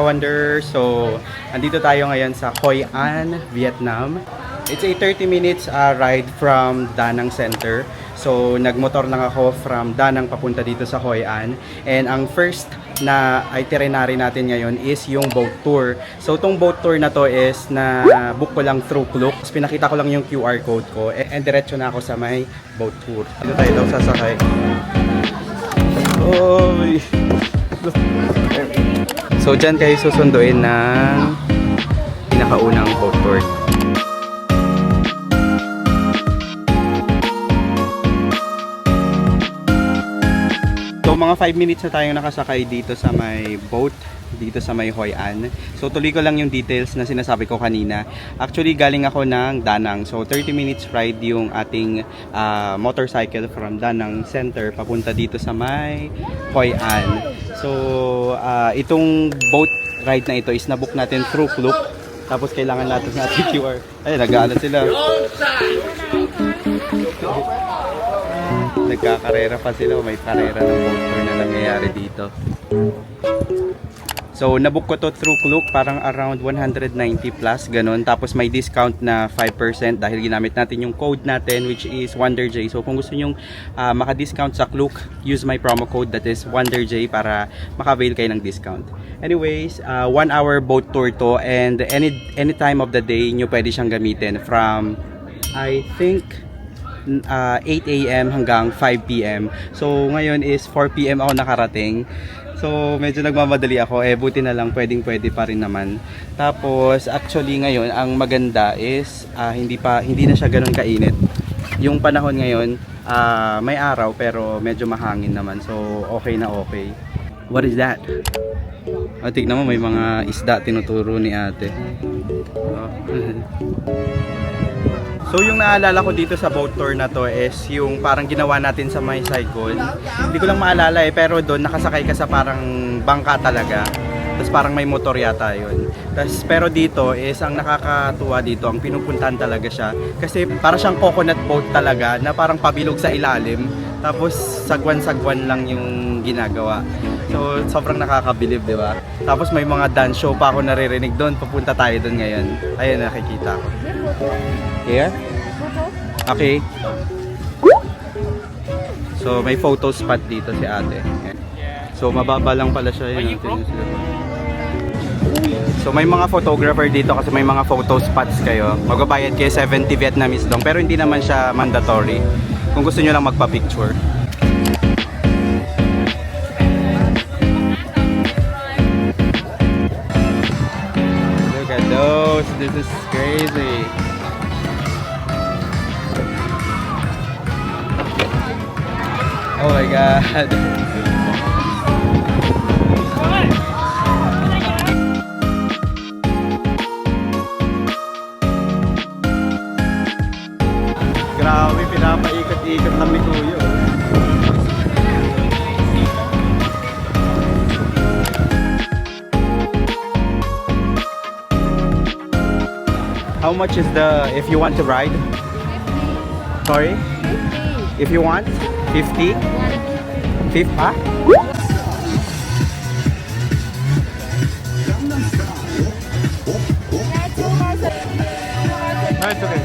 Wanderer. So, andito tayo ngayon sa Hoi An, Vietnam. It's a 30 minutes ride from Da Nang Center. So, nagmotor lang ako from Da Nang papunta dito sa Hoi An. And ang first na itinerary natin ngayon is yung boat tour. So, itong boat tour na to is na book ko lang through Klook. So, pinakita ko lang yung QR code ko. And diretso na ako sa may boat tour. Dito tayo daw sasakay. Oy! So, dyan kayo susunduin ng pinakaunang boat tour. So, mga 5 minutes na tayong nakasakay dito sa may boat, dito sa may Hoi An. So, tuloy ko lang yung details na sinasabi ko kanina. Actually, galing ako ng Da Nang. So, 30 minutes ride yung ating motorcycle from Da Nang Center papunta dito sa may Hoi An. So, itong boat ride na ito is nabook natin through Klook. Tapos, kailangan natin sa ating QR. Ay, nag-aalat sila. Nagkakarera pa sila, may karera ng boat tour na nangyayari dito. So, nabook ko to through Klook, parang around 190 plus, ganun. Tapos may discount na 5% dahil ginamit natin yung code natin, which is WonderJ. So, kung gusto nyong maka-discount sa Klook, use my promo code, that is WonderJ, para maka-avail kayo ng discount. Anyways, 1 hour boat tour to, and any time of the day nyo pwede siyang gamitin from, I think, 8 AM hanggang 5 PM. So, ngayon is 4 PM ako nakarating. So, medyo nagmamadali ako. Buti na lang, pwede pa rin naman. Tapos, actually ngayon, ang maganda is hindi na siya ganun kainit. Yung panahon ngayon, may araw pero medyo mahangin naman. So, okay na okay. What is that? Tignan mo, may mga isda tinuturo ni ate. So, yung naalala ko dito sa boat tour na to is yung parang ginawa natin sa may Saigon. Hindi ko lang maalala pero doon nakasakay ka sa parang bangka talaga. Tapos parang may motor yata yun. Pero dito is ang nakakatuwa dito, ang pinupuntahan talaga siya. Kasi parang siyang coconut boat talaga na parang pabilog sa ilalim. Tapos sagwan-sagwan lang yung ginagawa. So, sobrang nakakabilib, di ba? Tapos may mga dance show pa ako naririnig doon. Papunta tayo doon ngayon. Ayun, nakikita ko. Here? Okay. So, may photo spot dito si ate. So, mababa lang pala siya. Yun. So, may mga photographer dito kasi may mga photo spots kayo. Magbabayad kayo 70 Vietnamese dong. Pero hindi naman siya mandatory. Kung gusto nyo lang magpa-picture. Look at those. This is crazy. Oh my God. Grabe, pinapaikot-ikot lang ni Kuya. How much is if you want to ride? 50. Sorry? 50. If you want? 50? 50? Ah? No, it's okay.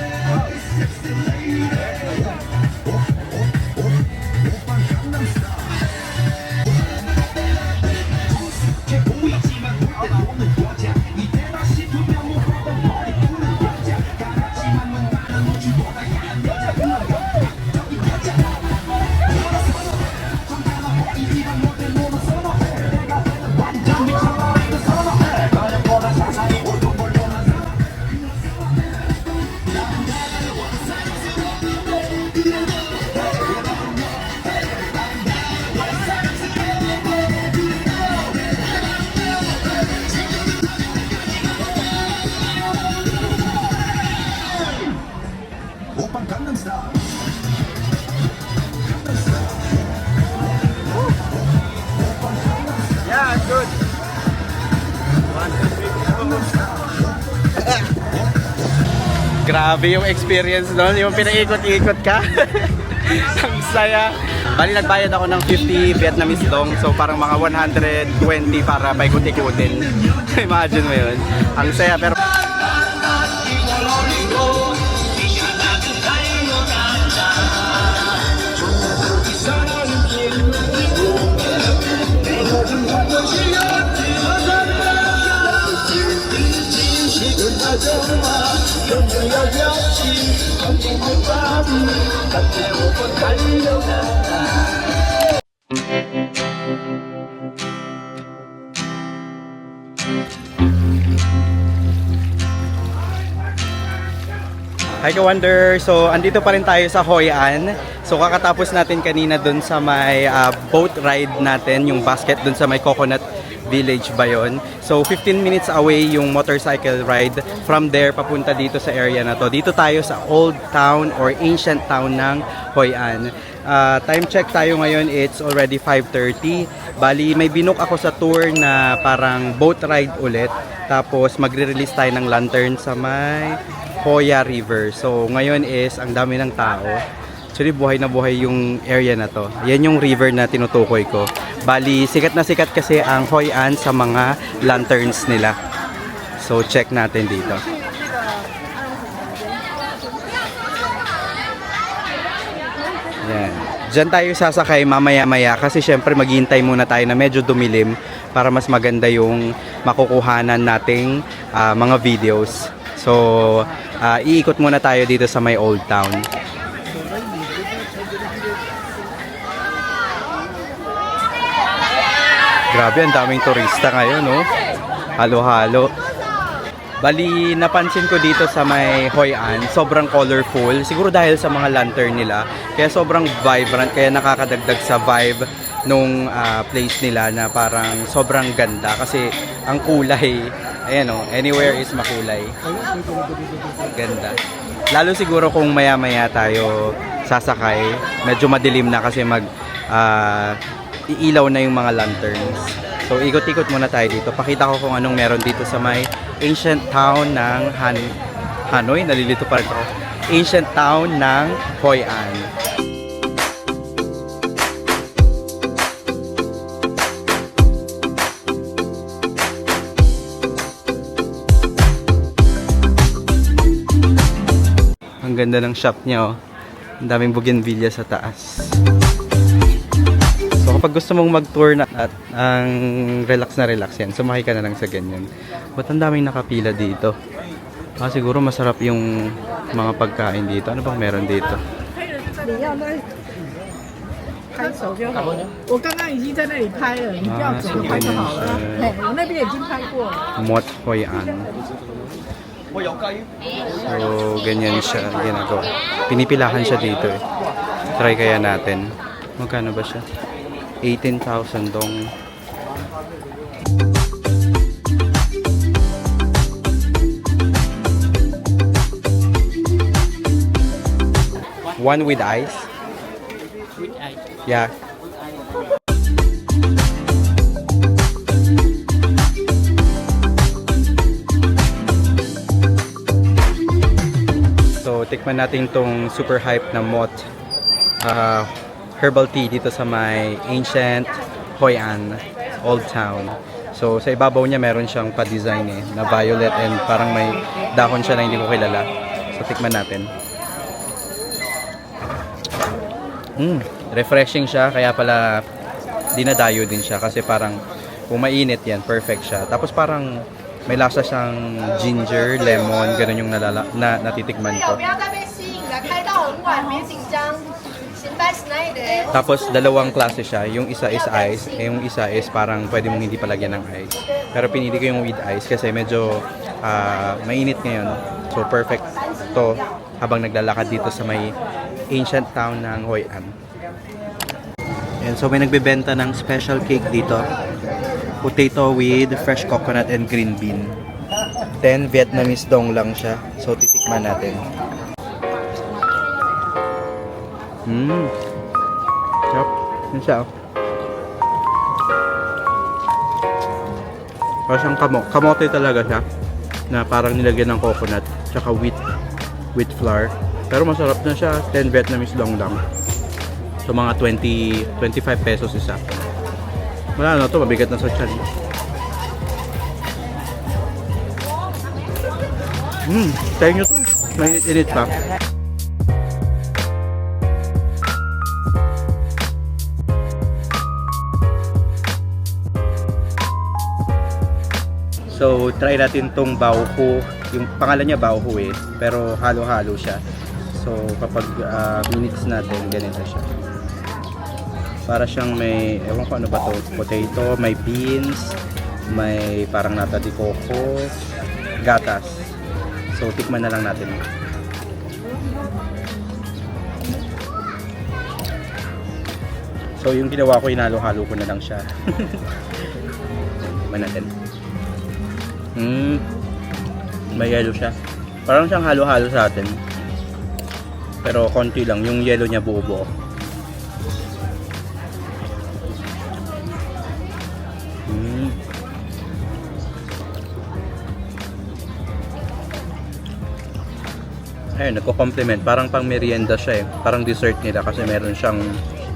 Yeah, it's good. 1, 2, 3, go. Grabe yung experience doon, yung pinaikot-ikot ka. Ang saya. Bali, nagbayad ako ng 50 Vietnamese dong, so parang mga 120 para paikot-ikutin. Imagine mo yun. Ang saya pero... Hi ka-Wonder! So, andito pa rin tayo sa Hoi An. So, kakatapos natin kanina dun sa may boat ride natin, yung basket dun sa may Coconut Village ba yun? So, 15 minutes away yung motorcycle ride. From there, papunta dito sa area na to. Dito tayo sa Old Town or Ancient Town ng Hoi An. Time check tayo ngayon, it's already 5:30. Bali, may binook ako sa tour na parang boat ride ulit. Tapos, magre-release tayo ng lantern sa may Hoya River. So, ngayon is ang dami ng tao. Actually, buhay na buhay yung area na to. Yan yung river na tinutukoy ko. Bali, sikat na sikat kasi ang Hoi An sa mga lanterns nila. So, check natin dito. Yan. Diyan tayo sasakay mamaya-maya kasi syempre maghihintay muna tayo na medyo dumilim para mas maganda yung makukuhanan nating mga videos. So, iikot muna tayo dito sa may Old Town. Grabe, ang daming turista ngayon, no? Halo-halo. Bali, napansin ko dito sa may Hoi An, sobrang colorful. Siguro dahil sa mga lantern nila. Kaya sobrang vibrant, kaya nakakadagdag sa vibe nung place nila na parang sobrang ganda. Kasi ang kulay, ayan o, anywhere is makulay. Ganda. Lalo siguro kung maya-maya tayo sasakay, medyo madilim na kasi iilaw na yung mga lanterns. So, ikot-ikot muna tayo dito. Pakita ko kung anong meron dito sa may ancient town ng Hanoi. Nalilito pa rin ako. Ancient town ng Hoi An. Ang ganda ng shop niya, oh. Ang daming bougainvillea sa taas. So kapag gusto mong mag-tour na at ang relax yan, sumakay ka na lang sa ganyan. Ba't ang daming nakapila dito? Siguro masarap yung mga pagkain dito. Ano bang meron dito? 拍手就好了。我刚刚已经在那里拍了，你不要走快就好了。嘿，我那边已经拍过了。 Mot Hoi An. So, ganyan siya ginagawa. Pinipilahan siya dito eh. Try kaya natin. Magkano ba siya? 18,000 dong. One with ice? With ice. Yeah. So, tikman natin tong super hype na Mot herbal tea dito sa may Ancient Hoi An Old Town. So, sa ibabaw niya meron siyang pa-design eh, na violet and parang may dahon siya na hindi ko kilala. So, tikman natin. Refreshing siya, kaya pala dinadayo din siya kasi parang kung mainit yan, perfect siya. Tapos parang may lasa siyang ginger, lemon, ganun yung natitikman ko. Tapos dalawang klase siya, yung isa is ice, yung isa is parang pwede mong hindi palagyan ng ice. Pero pinili ko yung with ice kasi medyo mainit ngayon. So perfect to habang naglalakad dito sa may ancient town ng Hoi An. And so may nagbebenta ng special cake dito. Potato with fresh coconut and green bean. Then Vietnamese dong lang siya. So titikman natin. Sarap. Yan siya, oh. Parang siyang kamote talaga siya. Na parang nilagyan ng coconut. Tsaka wheat flour. Pero masarap na siya. 10 Vietnamese dong lang. So mga 25 pesos isa. Wala na to, mabigat na sa tiyan. Thank you to. May init pa. So, try natin tong baohu. Yung pangalan niya baohu eh, pero halo-halo siya. So, kapag minutes natin, ganito siya. Para siyang may, ewan ko ano ba to, potato, may beans, may parang nata de coco, gatas. So, tikman na lang natin. So, yung ginawa ko, inalo-halo ko na lang siya. Tikman natin. May yellow siya. Parang siyang halo-halo sa atin. Pero konti lang. Yung yellow niya buo-buo. Ayun, nagko-complement. Parang pang merienda siya eh. Parang dessert nila kasi meron siyang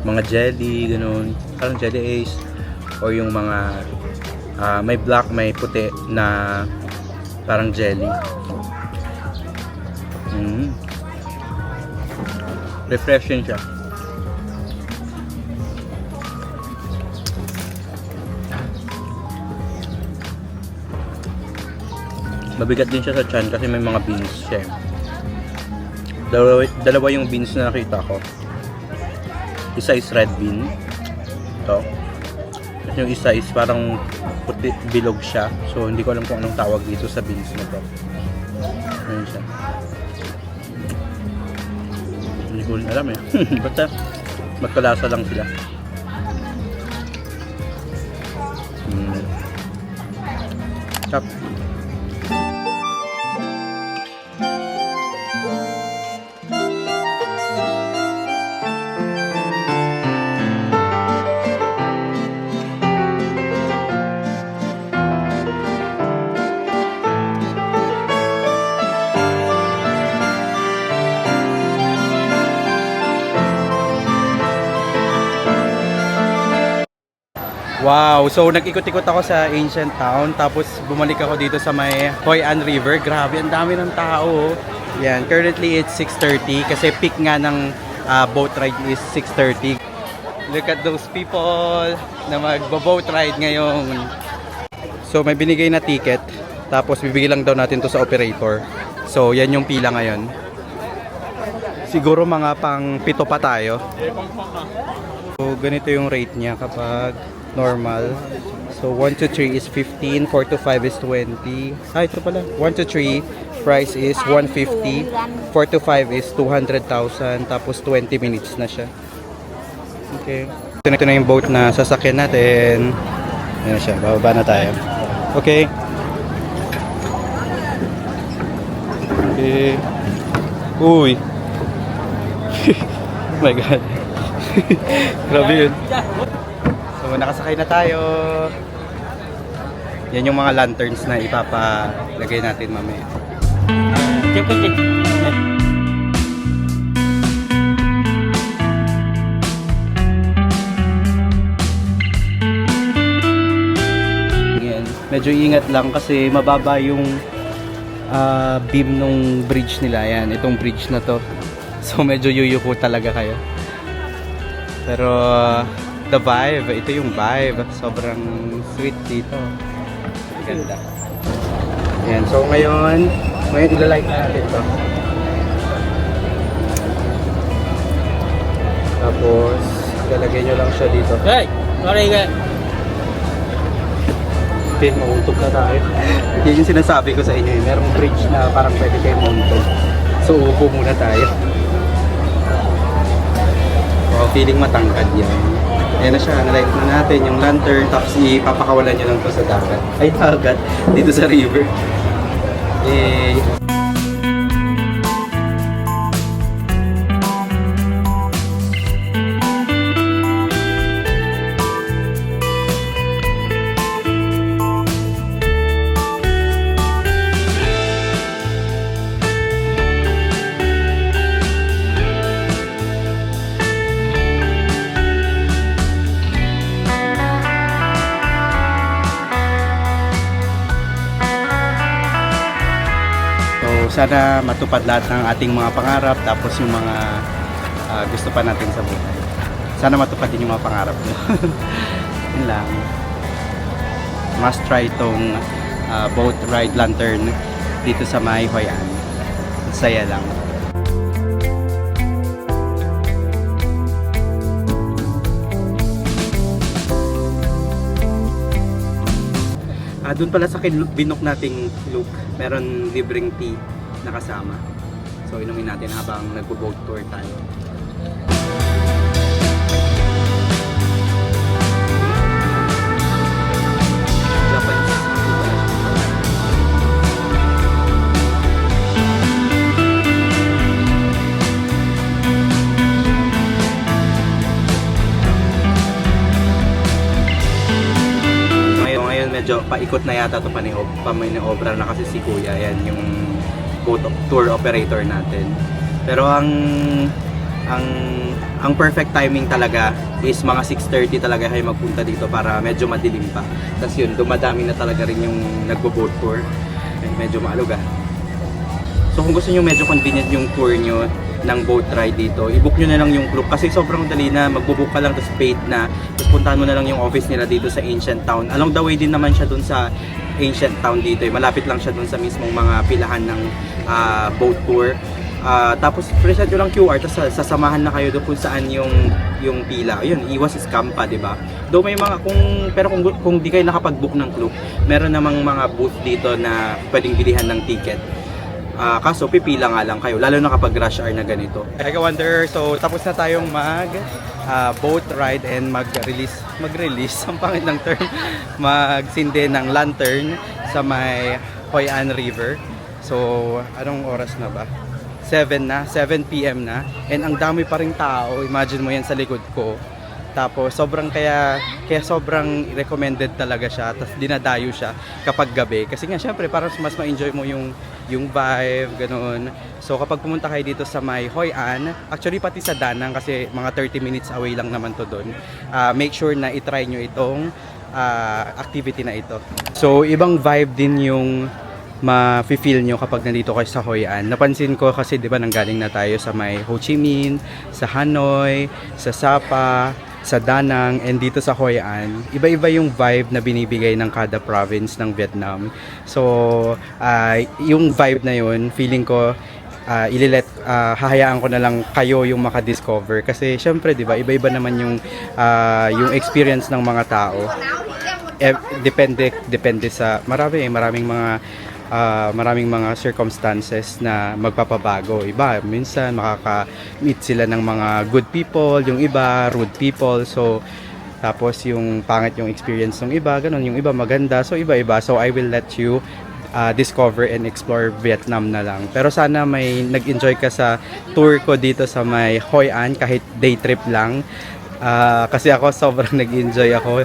mga jelly, ganun. Parang jelly ace. O yung mga may black, may puti na parang jelly. Refreshing siya. Mabigat din siya sa tiyan kasi may mga beans siya. Dalawa yung beans na nakita ko. Isa is red bean. Ito. At yung isa is parang puti, bilog siya. So hindi ko alam kung anong tawag dito sa beans na to. Ayun siya. Hindi ko alam eh. Basta magkalasa lang sila. Chop. Wow! So, nag-ikot-ikot ako sa ancient town, tapos bumalik ako dito sa may Hoi An River. Grabe, ang dami ng tao. Yan, currently it's 6:30 kasi peak nga ng boat ride is 6:30. Look at those people na magbo-boat ride ngayon. So, may binigay na ticket, tapos bibigyan lang daw natin to sa operator. So, yan yung pila ngayon. Siguro mga pang 7 pa tayo. So, ganito yung rate niya kapag normal. So 1 to 3 is 15, 4 to 5 is 20. Ito pala. 1 to 3 price is 150, 4 to 5 is 200,000, tapos 20 minutes na siya. Okay. Ito na yung boat na sasakyan natin. Ayan siya, bababa na tayo. Okay. Okay. Uy. Oh my God. Grabe yun. So, nakasakay na tayo. Yan yung mga lanterns na ipapalagay natin mamaya. Yan. Medyo ingat lang kasi mababa yung beam nung bridge nila. Yan, itong bridge na to. So, medyo yuyuko talaga kayo. Pero the vibe, ito yung vibe. Sobrang sweet dito. Ganda. Ayan, so ngayon ilalight na natin ito. Tapos, ilalagay nyo lang siya dito. Hey! Sorry ka! Okay, mauntog na tayo. Yan yung sinasabi ko sa inyo. Merong bridge na parang pwede kayo mauntog. So, upo muna tayo. Oh, feeling matangkad yan. Ayan na siya, nalight na natin yung lantern, tapos ipapakawalan nyo lang to sa dagat. Ay, dagat, dito sa river. Yay! sana matupad lahat ng ating mga pangarap, tapos yung mga gusto pa natin sa buhay. Sana matupad din yung mga pangarap mo. Yun lang. Must try itong boat ride lantern dito sa may Hoi An. Saya lang. Doon pala sa binok nating loop, meron libreng tea na kasama. So inumin natin habang nagbo-boat tour tayo. Medyo paikot na yata ito pamaniobra na kasi si Kuya, yan yung boat tour operator natin. Pero ang perfect timing talaga is mga 6:30 talaga kayo magpunta dito para medyo madilim pa. Tapos yun, dumadami na talaga rin yung nagbo-boat tour. Ay, medyo maaluga. So kung gusto nyo medyo convenient yung tour nyo ng boat ride dito, i-book nyo na lang yung group kasi sobrang dali na, magbo-book ka lang tapos paid na, tapos puntahan mo na lang yung office nila dito sa Ancient Town. Along the way din naman siya dun sa Ancient Town dito, malapit lang siya dun sa mismong mga pilahan ng boat tour. Tapos present nyo lang QR, tapos sasamahan na kayo doon kung saan yung pila. Yun, iwas scam pa, di ba? Though may mga, kung di kayo nakapag-book ng group, meron namang mga booth dito na pwedeng bilihan ng ticket. Kaso pipila nga lang kayo, lalo na kapag rush hour na ganito. Eka Wonder, so tapos na tayong boat ride and mag-release, ang pangit ng term, magsindi ng lantern sa may Hoi An River. So anong oras na ba? 7 PM na, and ang dami pa ring tao, imagine mo yan sa likod ko. Tapos kaya sobrang recommended talaga siya, tapos dinadayo siya kapag gabi. Kasi nga syempre parang mas ma-enjoy mo yung vibe, ganoon. So kapag pumunta kayo dito sa may Hoi An, actually pati sa Da Nang kasi mga 30 minutes away lang naman to doon. Make sure na i-try nyo itong activity na ito. So ibang vibe din yung ma-feel nyo kapag nandito kayo sa Hoi An. Napansin ko kasi 'di ba nanggaling na tayo sa may Ho Chi Minh, sa Hanoi, sa Sapa, sa Da Nang, and dito sa Hoi An. Iba-iba yung vibe na binibigay ng kada province ng Vietnam. So, yung vibe na yun, feeling ko hahayaan ko na lang kayo yung makadiscover kasi syempre 'di ba iba-iba naman yung experience ng mga tao. Depende sa maraming mga circumstances na magpapabago. Iba, minsan makaka-meet sila ng mga good people, yung iba, rude people. So, tapos yung pangit yung experience ng iba, ganun. Yung iba maganda, so iba-iba. So, I will let you discover and explore Vietnam na lang. Pero sana may nag-enjoy ka sa tour ko dito sa may Hoi An, kahit day trip lang. Kasi ako sobrang nag-enjoy ako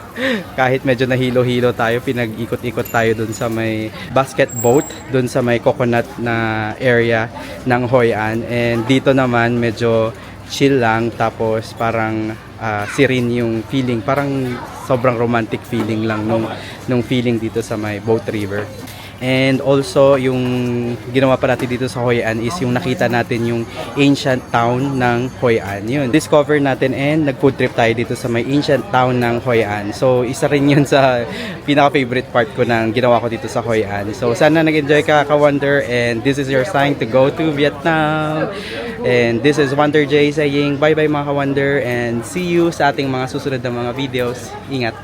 kahit medyo nahilo-hilo tayo, pinag-ikot-ikot tayo dun sa may basket boat dun sa may coconut na area ng Hoi An, and dito naman medyo chill lang, tapos parang serene yung feeling, parang sobrang romantic feeling lang nung feeling dito sa may boat river. And also, yung ginawa pa natin dito sa Hoi An is yung nakita natin yung ancient town ng Hoi An. Yun, discover natin and nag-food trip tayo dito sa may ancient town ng Hoi An. So, isa rin yun sa pinaka-favorite part ko ng ginawa ko dito sa Hoi An. So, sana nag-enjoy ka, Ka-Wonder, and this is your sign to go to Vietnam. And this is Wonder J saying bye-bye mga Ka-Wonder, and see you sa ating mga susunod na mga videos. Ingat!